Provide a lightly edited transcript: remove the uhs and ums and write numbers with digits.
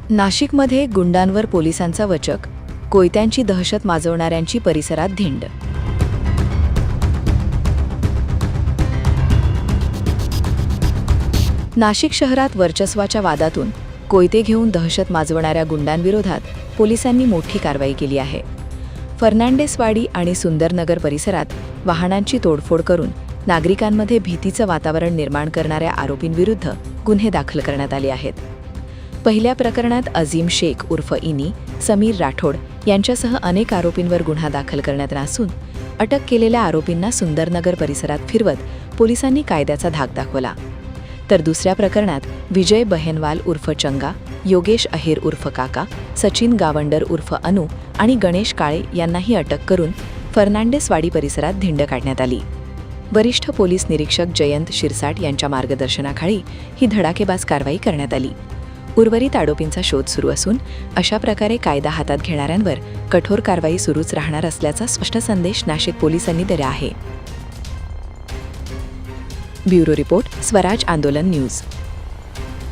नाशिकमध्ये गुंडांवर पोलिसांचा वचक, कोयत्यांची दहशत माजवणाऱ्यांची परिसरात धिंड. नाशिक शहरात वर्चस्वाच्या वादातून कोयते घेऊन दहशत माजवणाऱ्या गुंडांविरोधात पोलिसांनी मोठी कारवाई केली आहे. फर्नांडेसवाडी आणि सुंदरनगर परिसरात वाहनांची तोडफोड करून नागरिकांमध्ये भीतीचं वातावरण निर्माण करणाऱ्या आरोपींविरुद्ध गुन्हे दाखल करण्यात आले आहेत. पहिल्या प्रकरणात अझीम शेख उर्फ इनी, समीर राठोड यांच्यासह अनेक आरोपींवर गुन्हा दाखल करण्यात असून अटक केलेल्या आरोपींना सुंदरनगर परिसरात फिरवत पोलिसांनी कायद्याचा धाक दाखवला. तर दुसऱ्या प्रकरणात विजय बहेनवाल उर्फ चंगा, योगेश अहेर उर्फ काका, सचिन गावंडर उर्फ अनु आणि गणेश काळे यांनाही अटक करून फर्नांडेसवाडी परिसरात धिंड काढण्यात आली. वरिष्ठ पोलीस निरीक्षक जयंत शिरसाट यांच्या मार्गदर्शनाखाली ही धडाकेबाज कारवाई करण्यात आली. उर्वरित आरोपींचा शोध सुरू असून अशा प्रकारे कायदा हातात घेणाऱ्यांवर कठोर कारवाई सुरूच राहणार असल्याचा स्पष्ट संदेश नाशिक पोलिसांनी दिला आहे. ब्युरो रिपोर्ट, स्वराज आंदोलन न्यूज.